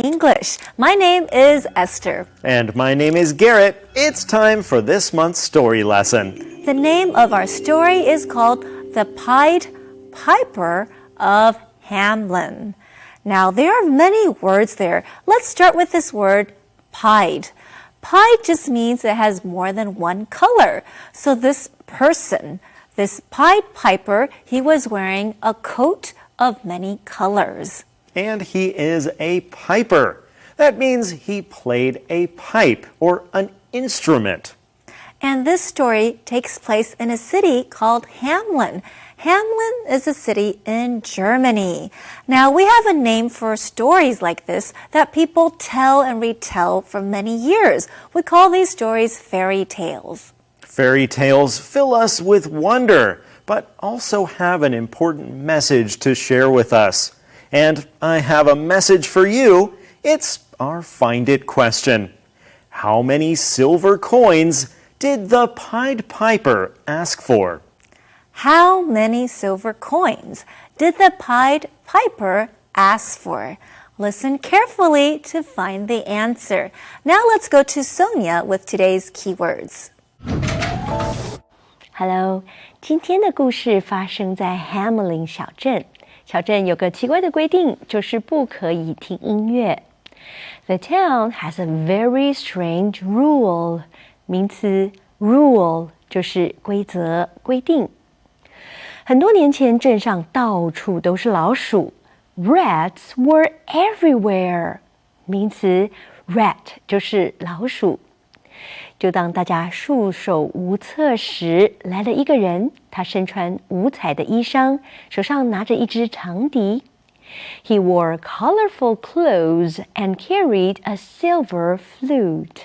English. My name is Esther. And my name is Garrett. It's time for this month's story lesson. The name of our story is called The Pied Piper of Hamelin. Now, there are many words there. Let's start with this word, pied. Pied just means it has more than one color. So this person, this Pied Piper, he was wearing a coat of many colors. And he is a piper. That means he played a pipe or an instrument. And this story takes place in a city called Hamelin. Hamelin is a city in Germany. Now, we have a name for stories like this that people tell and retell for many years. We call these stories fairy tales. Fairy tales fill us with wonder, but also have an important message to share with us. And I have a message for you. It's our Find It question. How many silver coins did the Pied Piper ask for? How many silver coins did the Pied Piper ask for? Listen carefully to find the answer. Now let's go to Sonia with today's keywords. Hello， 今天的故事发生在 Hamelin 小镇。小镇有个奇怪的规定，就是不可以听音乐。The town has a very strange rule. 名词 rule 就是规则、规定。很多年前，镇上到处都是老鼠。Rats were everywhere. 名词 rat 就是老鼠。就当大家束手无策时，来了一个人，他身穿五彩的衣裳，手上拿着一支长笛。He wore colorful clothes and carried a silver flute.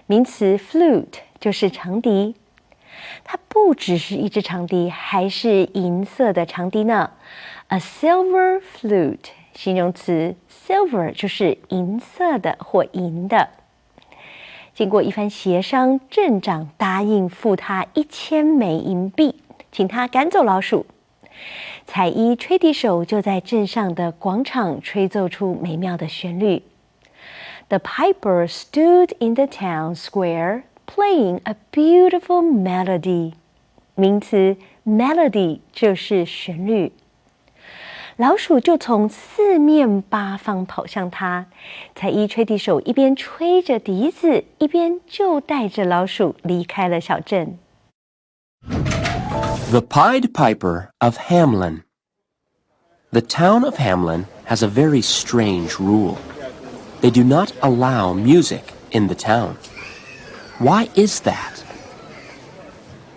名词 flute 就是长笛。它不只是一支长笛，还是银色的长笛呢。A silver flute 形容词 silver 就是银色的或银的。经过一番协商，镇长答应付他1000枚银币，请他赶走老鼠。彩衣吹笛手就在镇上的广场吹奏出美妙的旋律。The piper stood in the town square, playing a beautiful melody. 名词 melody 就是旋律。老鼠就从四面八方跑向他，彩衣吹笛手一边吹着笛子，一边就带着老鼠离开了小镇。The Pied Piper of Hamelin. The town of Hamelin has a very strange rule. They do not allow music in the town. Why is that?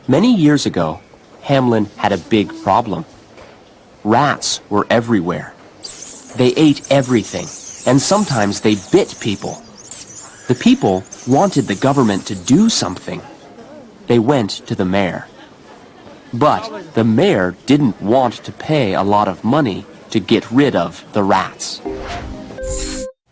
Many years ago, Hamelin had a big problem. Rats were everywhere. They ate everything, and sometimes they bit people. The people wanted the government to do something. They went to the mayor. But the mayor didn't want to pay a lot of money to get rid of the rats.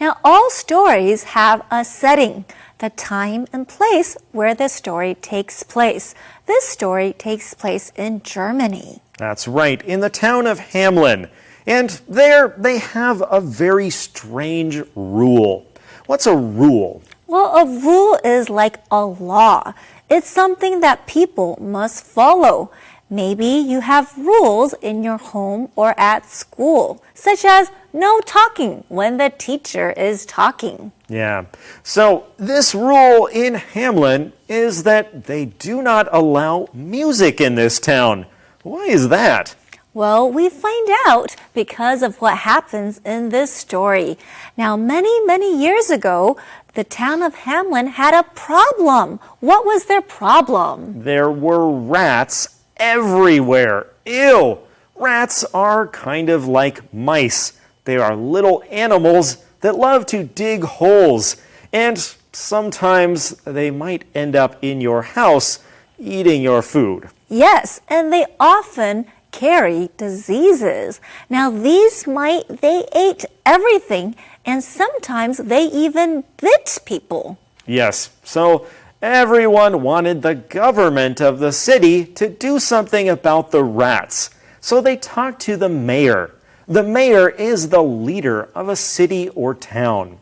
Now, all stories have a setting, the time and place where the story takes place. This story takes place in Germany. That's right, in the town of Hamelin. And there they have a very strange rule. What's a rule? Well, a rule is like a law. It's something that people must follow. Maybe you have rules in your home or at school, such as no talking when the teacher is talking. Yeah. So this rule in Hamelin is that they do not allow music in this town. Why is that? Well, we find out because of what happens in this story. Now, many years ago, the town of Hamelin had a problem. What was their problem? There were rats everywhere. Ew! Rats are kind of like mice. They are little animals that love to dig holes. And sometimes they might end up in your house eating your food. Yes, and they often carry diseases. Now, these mice, they ate everything, and sometimes they even bit people. Yes, so everyone wanted the government of the city to do something about the rats. So they talked to the mayor. The mayor is the leader of a city or town.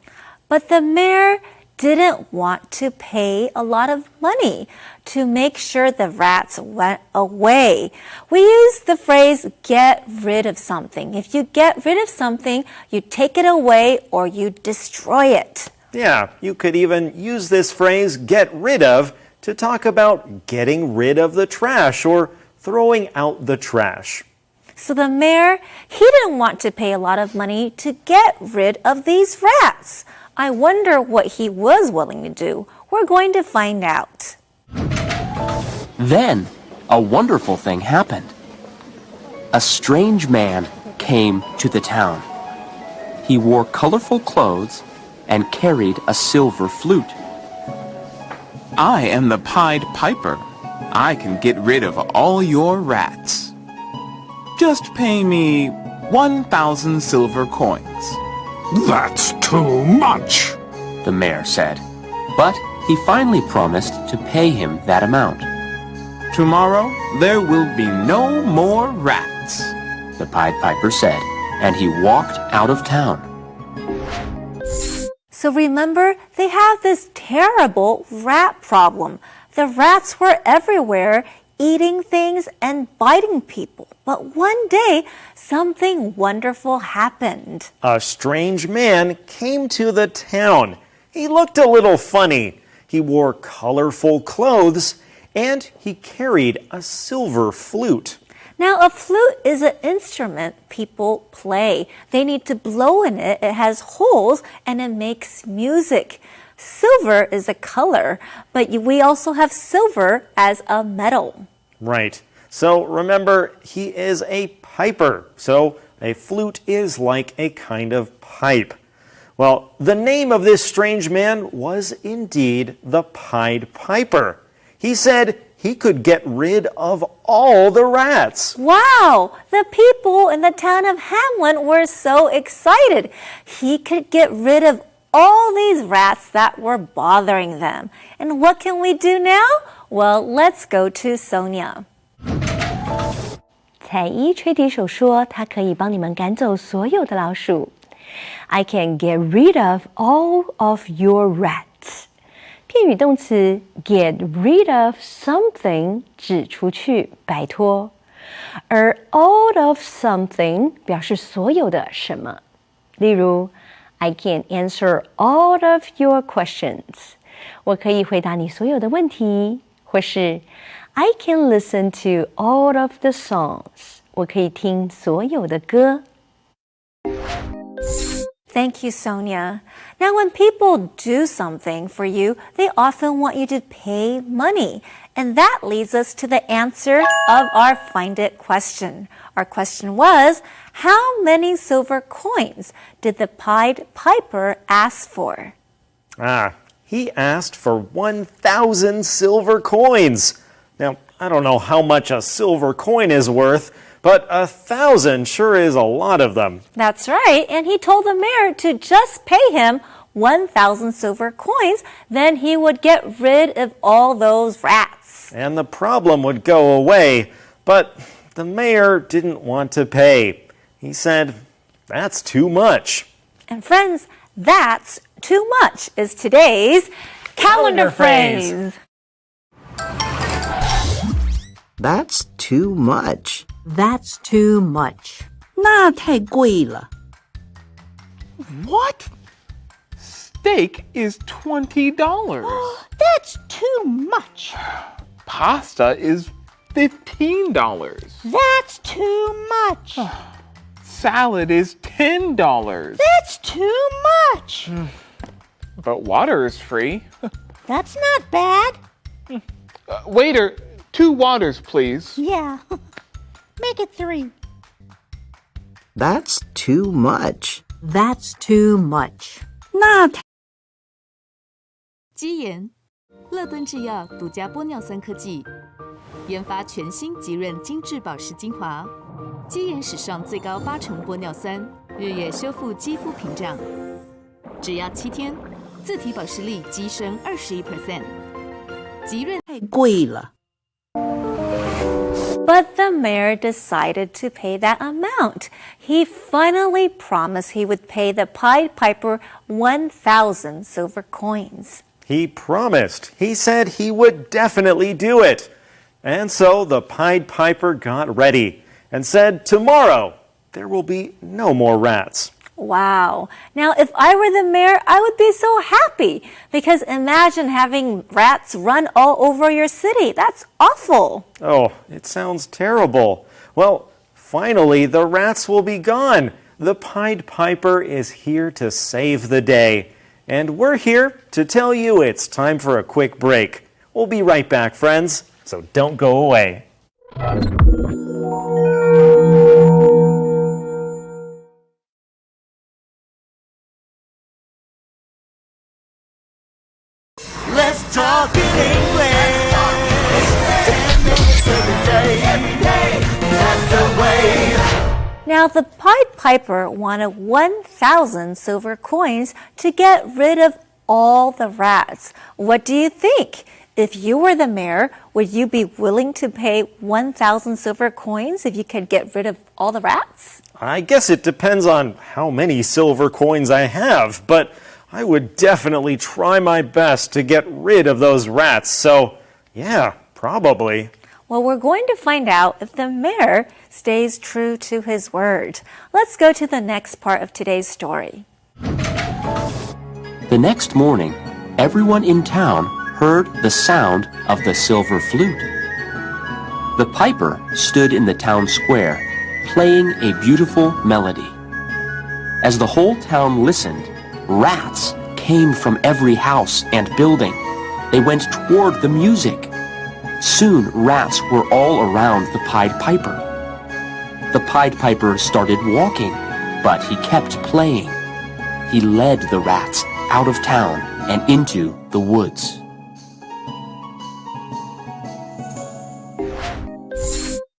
But the mayor didn't want to pay a lot of money to make sure the rats went away. We use the phrase get rid of something. If you get rid of something, you take it away or you destroy it. Yeah, you could even use this phrase get rid of to talk about getting rid of the trash or throwing out the trash. So the mayor, he didn't want to pay a lot of money to get rid of these rats. I wonder what he was willing to do. We're going to find out. Then, a wonderful thing happened. A strange man came to the town. He wore colorful clothes and carried a silver flute. I am the Pied Piper. I can get rid of all your rats. Just pay me 1,000 silver coins. That's too much, the mayor said. But he finally promised to pay him that amount. Tomorrow, there will be no more rats, the Pied Piper said, and he walked out of town. So remember, they have this terrible rat problem. The rats were everywhere, eating things and biting people. But one day, something wonderful happened. A strange man came to the town. He looked a little funny. He wore colorful clothes and he carried a silver flute. Now, a flute is an instrument people play. They need to blow in it. It has holes and it makes music. Silver is a color, but we also have silver as a metal. Right. So remember, he is a piper. So a flute is like a kind of pipe. Well, the name of this strange man was indeed the Pied Piper. He said he could get rid of all the rats. Wow! The people in the town of Hamlin were so excited. He could get rid of all these rats that were bothering them. And what can we do now? Well, let's go to Sonia. 彩衣吹笛手说，它可以帮你们赶走所有的老鼠。I can get rid of all of your rats. 片语动词 get rid of something 指出去，摆脱，而 all of something 表示所有的什么。例如 I can answer all of your questions. 我可以回答你所有的问题，或是 I can listen to all of the songs. 我可以听所有的歌。Thank you, Sonia. Now, when people do something for you, they often want you to pay money. And that leads us to the answer of our Find It question. Our question was, how many silver coins did the Pied Piper ask for? He asked for 1,000 silver coins. Now, I don't know how much a silver coin is worth, but 1,000 sure is a lot of them. That's right. And he told the mayor to just pay him 1,000 silver coins. Then he would get rid of all those rats. And the problem would go away. But the mayor didn't want to pay. He said, that's too much. And friends, that's too much is today's calendar phrase. That's too much. That's too much. 那太贵了。 What? Steak is $20. That's too much. Pasta is $15. That's too much. Salad is $10. That's too much. But water is free. That's not bad. Waiter, 2 waters, please. Yeah. Make it 3. That's too much. That's too much. 那太肌研，乐敦制药独家玻尿酸科技研发全新极润精致保湿精华，肌研史上最高8成玻尿酸，日夜修复肌肤屏障，只要7天，自体保湿力激升21%。极润贵了。But the mayor decided to pay that amount. He finally promised he would pay the Pied Piper 1,000 silver coins. He promised. He said he would definitely do it. And so the Pied Piper got ready and said, tomorrow there will be no more rats. Wow. Now, if I were the mayor, I would be so happy because imagine having rats run all over your city. That's awful. Oh, it sounds terrible. Well, finally, the rats will be gone. The Pied Piper is here to save the day. And we're here to tell you it's time for a quick break. We'll be right back, friends, so don't go away. Let's talk in English. 10 minutes every day. That's the way. Now, the Pied Piper wanted 1,000 silver coins to get rid of all the rats. What do you think? If you were the mayor, would you be willing to pay 1,000 silver coins if you could get rid of all the rats? I guess it depends on how many silver coins I have, but I would definitely try my best to get rid of those rats. So, yeah, probably. Well, we're going to find out if the mayor stays true to his word. Let's go to the next part of today's story. The next morning, everyone in town heard the sound of the silver flute. The piper stood in the town square, playing a beautiful melody. As the whole town listened, rats came from every house and building. They went toward the music. Soon, rats were all around the Pied Piper. The Pied Piper started walking, but he kept playing. He led the rats out of town and into the woods.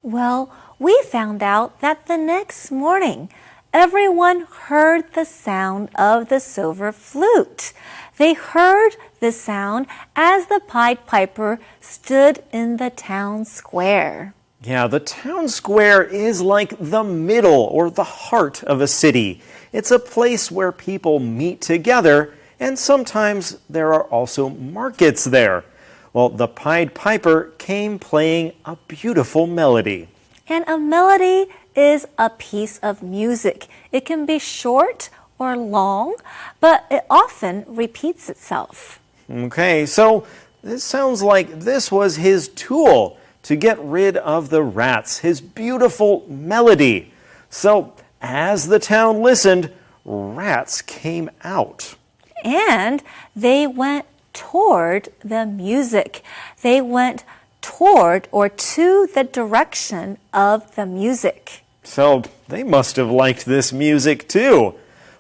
Well, we found out that the next morning, everyone heard the sound of the silver flute. They heard the sound as the Pied Piper stood in the town square. Yeah, the town square is like the middle or the heart of a city. It's a place where people meet together, and sometimes there are also markets there. Well, the Pied Piper came playing a beautiful melody. And a melody is a piece of music. It can be short or long, but it often repeats itself. Okay, so this sounds like this was his tool to get rid of the rats, his beautiful melody. So as the town listened, rats came out. And they went toward the music. They went toward or to the direction of the music. So they must have liked this music too.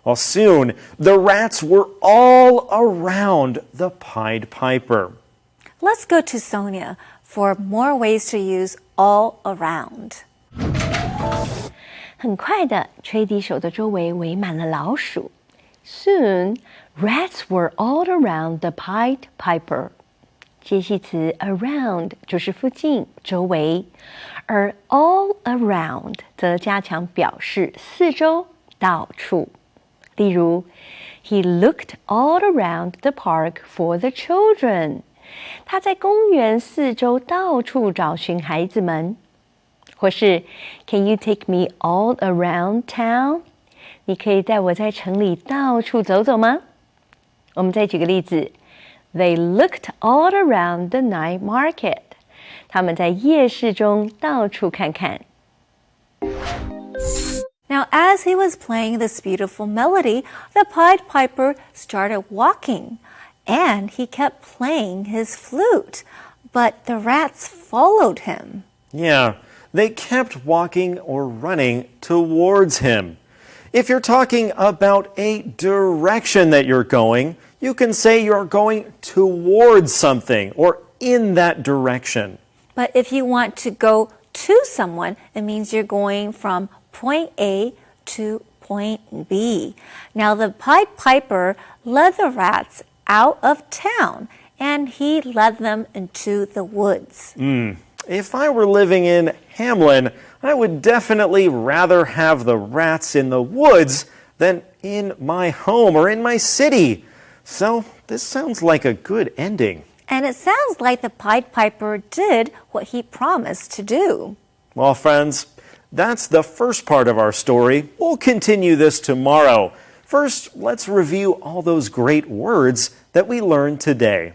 Well, soon the rats were all around the Pied Piper. Let's go to Sonia for more ways to use all around. 很快的，吹笛手的周围围满了老鼠。Soon, rats were all around the Pied Piper. 介系词 around 就是附近、周围，而 all around 则加强表示四周、到处。例如 He looked all around the park for the children. 他在公园四周到处找寻孩子们。或是 Can you take me all around town? 你可以带我在城里到处走走吗？我们再举个例子 They looked all around the night market. 他们在夜市中到处看看。Now, as he was playing this beautiful melody, the Pied Piper started walking, and he kept playing his flute, but the rats followed him. Yeah, they kept walking or running towards him. If you're talking about a direction that you're going, you can say you're going towards something or in that direction. But if you want to go to someone, it means you're going from point A to point B. Now, the Pied Piper led the rats out of town, and he led them into the woods. If I were living in Hamlin, I would definitely rather have the rats in the woods than in my home or in my city. So this sounds like a good ending. And it sounds like the Pied Piper did what he promised to do. Well, friends, that's the first part of our story. We'll continue this tomorrow. First, let's review all those great words that we learned today.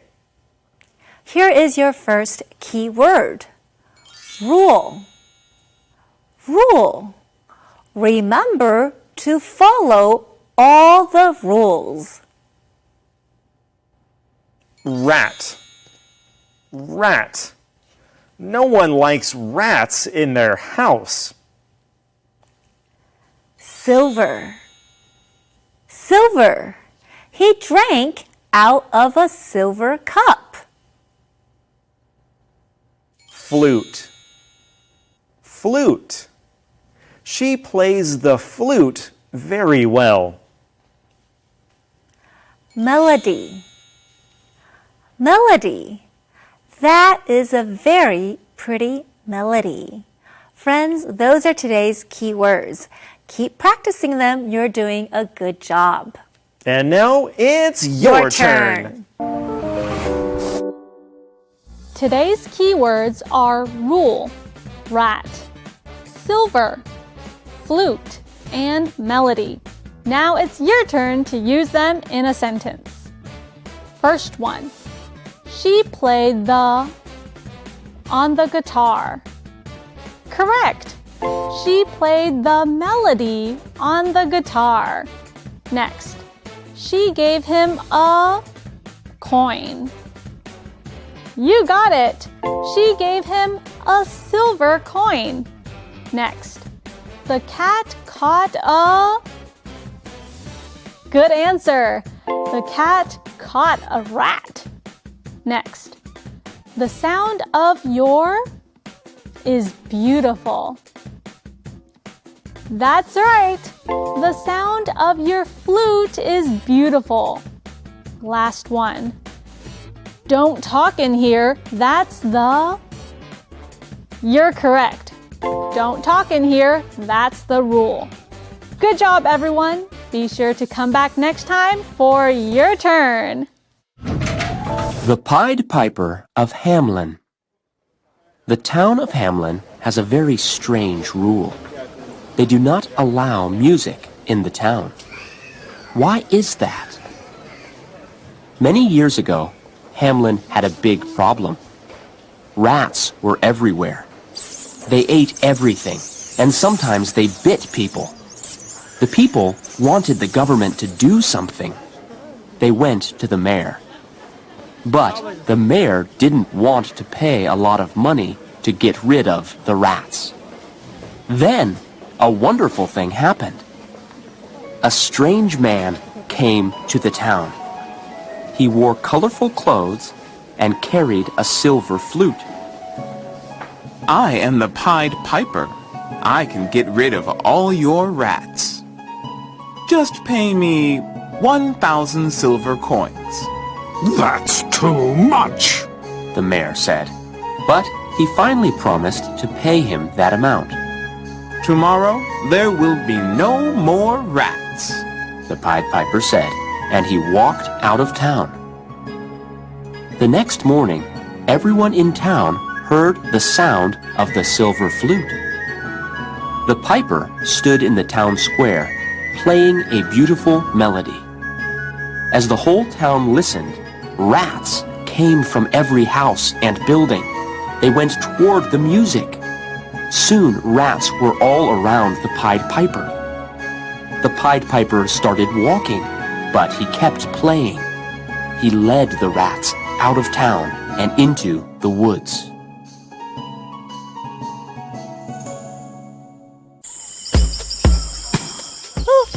Here is your first key word. Rule. Rule. Remember to follow all the rules. Rat. Rat. No one likes rats in their house. Silver. Silver. He drank out of a silver cup. Flute. Flute. She plays the flute very well. Melody. Melody. That is a very pretty melody. Friends, those are today's key words. Keep practicing them. You're doing a good job. And now it's your turn. Today's keywords are rule, rat, silver, flute, and melody. Now it's your turn to use them in a sentence. First one. She played the on the guitar. Correct. She played the melody on the guitar. Next. She gave him a coin. You got it. She gave him a silver coin. Next. The cat caught a... Good answer. The cat caught a rat. Next. The sound of your is beautiful. That's right. The sound of your flute is beautiful. Last one. Don't talk in here. That's the... You're correct. Don't talk in here. That's the rule. Good job, everyone. Be sure to come back next time for your turn. The Pied Piper of Hamlin. The town of Hamlin has a very strange rule. They do not allow music in the town. Why is that? Many years ago, Hamlin had a big problem. Rats were everywhere. They ate everything, and sometimes they bit people. The people wanted the government to do something. They went to the mayor. But the mayor didn't want to pay a lot of money to get rid of the rats. Then, a wonderful thing happened. A strange man came to the town. He wore colorful clothes and carried a silver flute. I am the Pied Piper. I can get rid of all your rats. Just pay me 1,000 silver coins. That's too much, the mayor said. But he finally promised to pay him that amount. Tomorrow there will be no more rats, the Pied Piper said, and he walked out of town. The next morning, everyone in town heard the sound of the silver flute. The piper stood in the town square, playing a beautiful melody. As the whole town listened, rats came from every house and building. They went toward the music. Soon rats were all around the Pied Piper. The Pied Piper started walking, but he kept playing. He led the rats out of town and into the woods. Oh,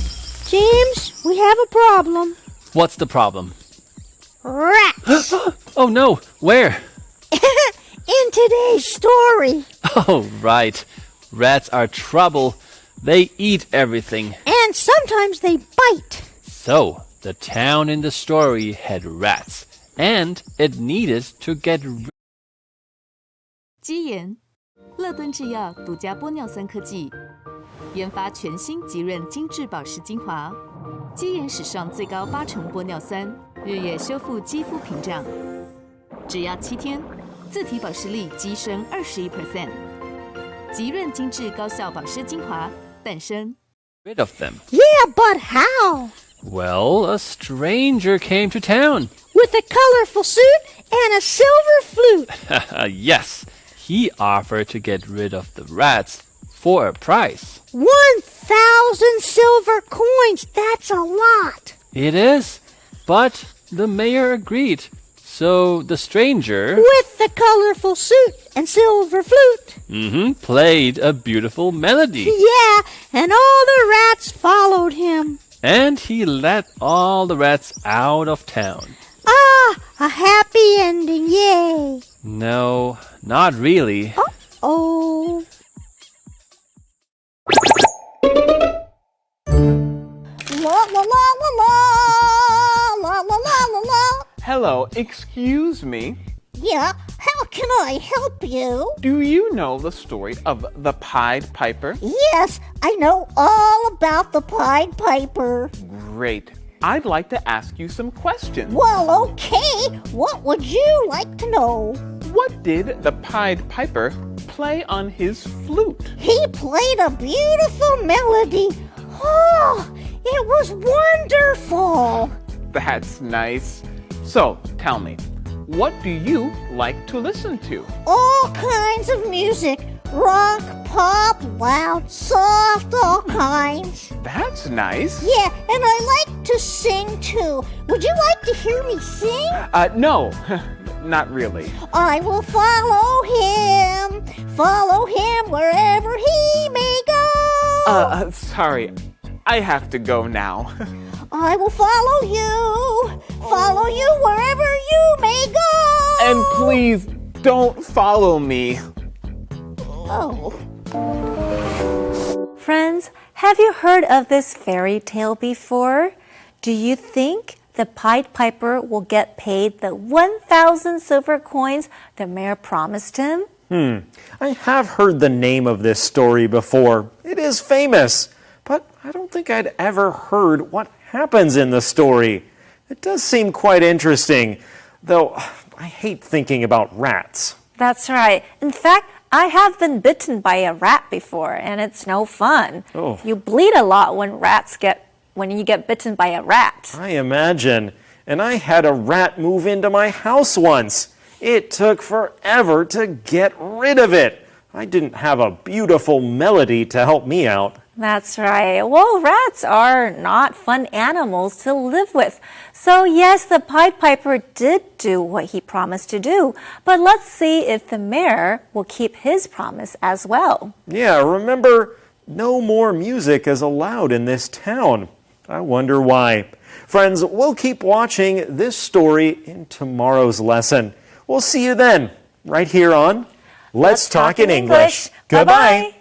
James, we have a problem. What's the problem? Rats. Oh no, where? In today's story. Oh, right. Rats are trouble. They eat everything. And sometimes they bite. So, the town in the story had rats, and it needed to get rid 鸡盐。乐敦制药独家玻尿酸科技研发全新极润精致保湿精华，鸡盐史上最高8成玻尿酸，日夜修复肌肤屏障。只要7天，自体保湿力激升21%。极润精致高效保湿精华诞生。Rid of them. Yeah, but how? Well, a stranger came to town. With a colorful suit and a silver flute. Yes, he offered to get rid of the rats for a price. 1,000 silver coins. That's a lot. It is, but the mayor agreed. So the stranger, With the colorful suit and silver flute. Played a beautiful melody. Yeah, and all the rats followed him. And he let all the rats out of town. Ah, a happy ending, yay. No, not really. Oh. La la la la la la la la la la. Hello, excuse me. Yeah, how can I help you? Do you know the story of the Pied Piper? Yes, I know all about the Pied Piper. Great. I'd like to ask you some questions. Well, okay. What would you like to know? What did the Pied Piper play on his flute? He played a beautiful melody. Oh, it was wonderful. That's nice. So, tell me, what do you like to listen to? All kinds of music. Rock, pop, loud, soft, all kinds. That's nice. Yeah, and I like to sing too. Would you like to hear me sing? No, not really. I will follow him wherever he may go. Sorry, I have to go now. I will follow you wherever you may go. And please don't follow me. Oh. Friends, have you heard of this fairy tale before? Do you think the Pied Piper will get paid the 1,000 silver coins the mayor promised him? I have heard the name of this story before. It is famous, but I don't think I'd ever heard what happens in the story. It does seem quite interesting, though I hate thinking about rats. That's right. In fact, I have been bitten by a rat before, and it's no fun. Oh. You bleed a lot when you get bitten by a rat. I imagine. And I had a rat move into my house once. It took forever to get rid of it. I didn't have a beautiful melody to help me out. That's right. Well, rats are not fun animals to live with. So yes, the Pied Piper did do what he promised to do. But let's see if the mayor will keep his promise as well. Yeah, remember, no more music is allowed in this town. I wonder why. Friends, we'll keep watching this story in tomorrow's lesson. We'll see you then, right here on Let's Talk in English. Goodbye.